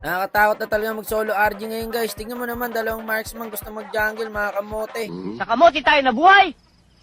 Nakakatakot na talaga mag-solo RG ngayon guys. Tingnan mo naman, dalawang marksman gusto mag-jungle, mga kamote. Sa kamote tayo nabuhay,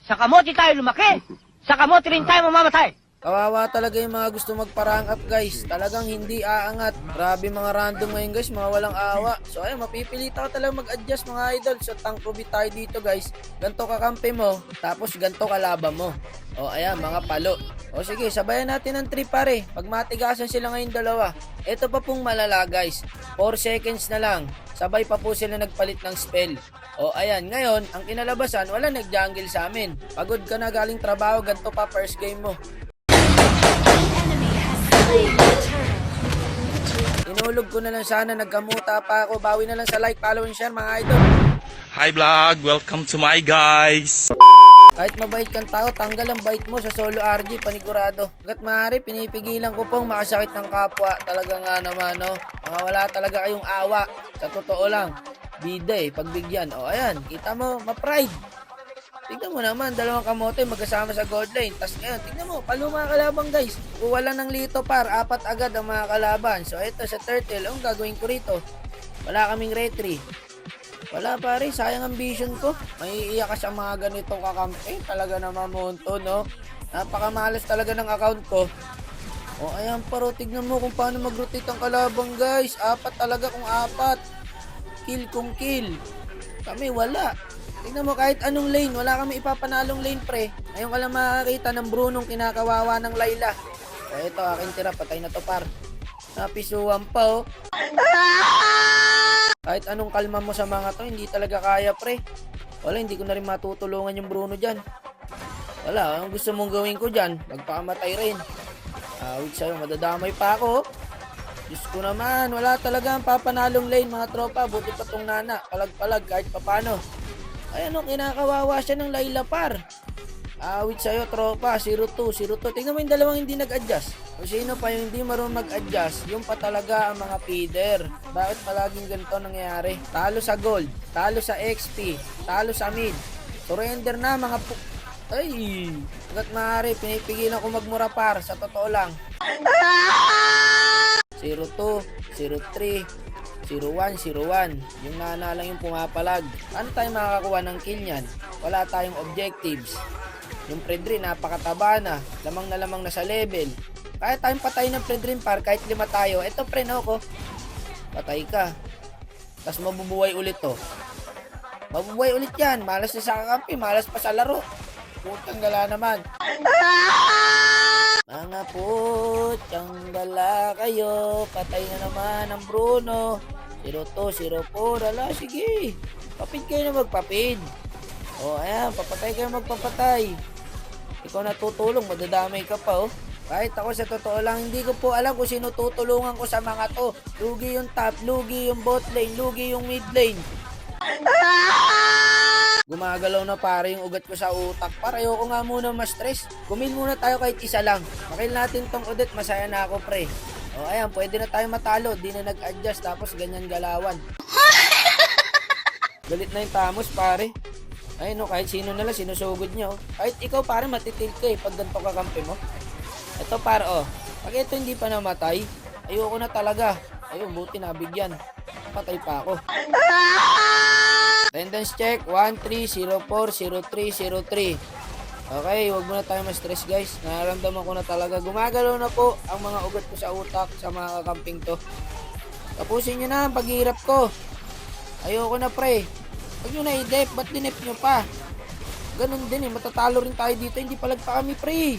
sa kamote tayo lumaki, sa kamote rin tayo mamamatay. Kawawa talaga yung mga gusto magpa-rank up guys. Talagang hindi aangat. Grabe mga random ngayon guys, mga walang awa. So ayun, mapipilitan ka talaga mag-adjust mga idol. So tangkubi tayo dito guys. Ganto kakampi mo, tapos ganto kalaban mo. O ayan, mga palo. O sige, sabayan natin ng 3 pare. Pag matigasan sila ngayon dalawa. Ito pa pong malala guys. 4 seconds na lang. Sabay pa po sila nagpalit ng spell. O ayan, ngayon, ang kinalabasan, wala nag-jungle sa amin. Pagod ka na galing trabaho, ganto pa first game mo. Inulog ko na lang sana, nagkamuta pa ako. Bawi na lang sa like, follow, and share mga idol. Hi vlog, welcome to my guys. Kahit mabait kang tao, tanggal ang bait mo sa solo RG, panigurado. Hanggat maaari, pinipigilan ko pong makasakit ng kapwa. Talaga nga naman, no? Mga wala talaga kayong awa. Sa totoo lang, bida pagbigyan. O ayan, kita mo, ma-pride. Tignan mo naman, dalawang kamote magkasama sa gold lane. Tapos ngayon, tignan mo, palo mga kalaban guys. Kung wala ng lito par, 4 agad ang mga kalaban. So ito sa turtle, ang gagawin ko rito? Wala kaming retry. Wala pare, sayang ang vision ko. May iiyak ka sa mga ganitong kakampi. Talaga naman monto, no? Napakamalas talaga ng account ko. O ayan paro, tignan mo kung paano mag-rotate ang kalabang guys. 4 talaga kung 4. Kill kung kill. Kami wala. Tingnan mo kahit anong lane, wala kami ipapanalong lane pre. Ngayon ka lang makakita ng Brunong kinakawawa ng Layla. O ito, aking tira, patay na to par. Napisuan pa oh. Kahit anong kalma mo sa mga to, hindi talaga kaya pre. Wala, hindi ko na rin matutulungan yung Bruno dyan. Wala, ang gusto mong gawin ko dyan, magpakamatay rin. Awit sa'yo, madadamay pa ako. Diyos ko naman, wala talaga ang papanalong lane mga tropa. Buti pa tong nana, palag-palag kahit papano. Ay ano, kinakawawa siya ng Layla par. Awit sa'yo tropa, 0-2, 0-2. Tingnan mo yung dalawang hindi nag-adjust. Kung sino pa yung hindi marunong mag-adjust, yung pa talaga ang mga feeder. Bakit palaging ganito nangyayari? Talo sa gold, talo sa XP, talo sa mid. Surrender na mga Ay, hanggat maaari, pinipigilan ko magmura par, sa totoo lang. 0-2, 0-3, 0-1, 0-1. Yung nana lang yung pumapalag. Ano tayo makakakuha ng kill niyan? Wala tayong objectives. Yung Predrin, napakataba na. Lamang na sa level. Kaya tayong patay ng Predrin par, kahit 5 tayo. Eto pre, no ko. Patay ka. Tapos mabubuhay ulit to. Mabubuhay ulit yan. Malas na sa kakampi, malas pa sa laro. Putang gala naman. Mga putyang gala kayo. Patay na naman ang Bruno. 0-2, 0-4. Ala, sige. Papid kayo na magpapid. O, ayan. Papatay kayo magpapatay. Ikaw natutulong. Madadamay ka pa, oh. Kahit ako sa totoo lang, hindi ko po alam kung sino tutulungan ko sa mga to. Lugi yung top, lugi yung bot lane, lugi yung mid lane. Gumagalaw na pare yung ugat ko sa utak. Para ayoko nga muna ma-stress. Kumin muna tayo kahit isa lang. Makil natin tong udet, masaya na ako pre. O ayan, pwede na tayo matalo. Di na nag-adjust tapos ganyan galawan. Galit na yung Tamos pare. Ayun no, kahit sino na lang sinusugod nyo. Kahit ikaw pare matitil ka pag ganito kakampi mo. Ito pare oh. Pag ito hindi pa namatay, ayoko na talaga. Ayun, buti nabigyan. Patay pa ako. Attendance check, 13040303. Okay, wag muna tayo ma-stress guys. Nararamdaman ko na talaga. Gumagalaw na po ang mga ugat ko sa utak sa mga kakamping to. Tapusin nyo na ang paghihirap ko. Ayoko na pre. Huwag nyo na i-dep, ba't dinep nyo pa? Ganun din matatalo rin tayo dito. Hindi palag pa kami pre.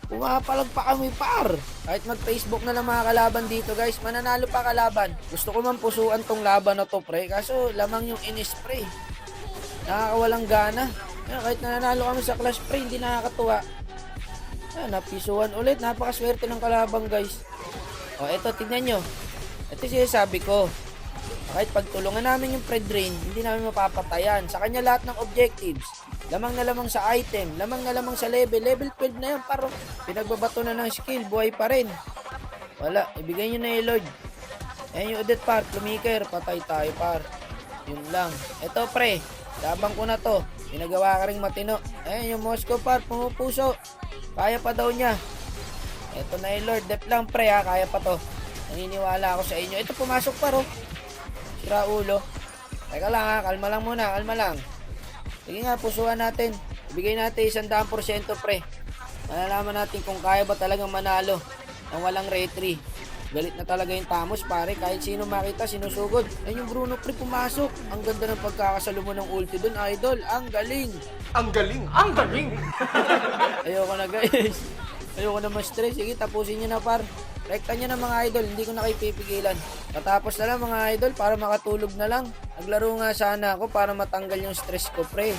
Pumapalag pa kami par. Kahit mag-Facebook na lang mga kalaban dito guys, mananalo pa kalaban. Gusto ko man pusuan tong laban na to pre, kaso lamang yung inis pre. Nakakawalang gana. Kahit nananalo kami sa Clash pre, hindi nakakatuwa. Napisuan ulit, napakaswerte ng kalabang guys. O eto, tignan nyo. Ito sinasabi ko. Kahit pagtulungan namin yung Predrin, hindi namin mapapatayan. Sa kanya lahat ng objectives. Lamang na lamang sa item, lamang na lamang sa level. Level 12 na yan, paro. Pinagbabato na ng skill, buhay pa rin. Wala, ibigay nyo na yung Lord. Ayan yung Udet par, Plumiker, patay tayo par. Yun lang. Eto pre, labang ko na to. Pinagawa ka ring matino. Ayan yung Moscow par, pumupuso. Kaya pa daw niya. Eto na yung Lord, dep lang pre ha, kaya pa to. Naniniwala ako sa inyo. Ito, pumasok pa, ro. Sira ulo. Teka lang, ha. Kalma lang muna. Kalma lang. Sige nga, pusuhan natin. Ibigay natin 100%, pre. Malalaman natin kung kaya ba talagang manalo ng walang retry. Galit na talaga yung Tamos, pare. Kahit sino makita, sinusugod. Ayun yung Bruno, pre, pumasok. Ang ganda ng pagkakasalo mo ng ulti dun, idol. Ang galing. Ang galing! Ang galing! Ayoko na, guys. Ayoko na ma-stress. Sige, tapusin nyo na, par. Rekta nyo na, mga idol. Hindi ko na kayo pipigilan. Patapos na lang, mga idol, para makatulog na lang. Naglaro nga sana ako para matanggal yung stress ko, pre.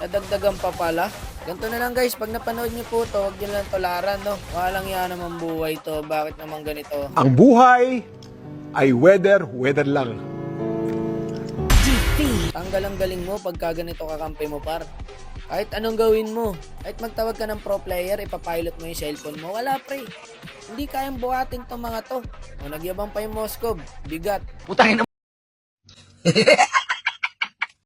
Nadagdagan pa pala. Ganito na lang, guys. Pag napanood nyo po to, huwag nyo lang tularan, no? Walang yan naman buhay to. Bakit naman ganito? Ang buhay ay weather lang. Tanggal ang galing mo pagka ganito kakampi mo, par. Kahit anong gawin mo, kahit magtawag ka ng pro player, ipapilot mo yung cellphone mo, wala, pre. Hindi kayang buhatin tong mga to. O, nagyabang pa yung Moskov. Bigat. Putangin na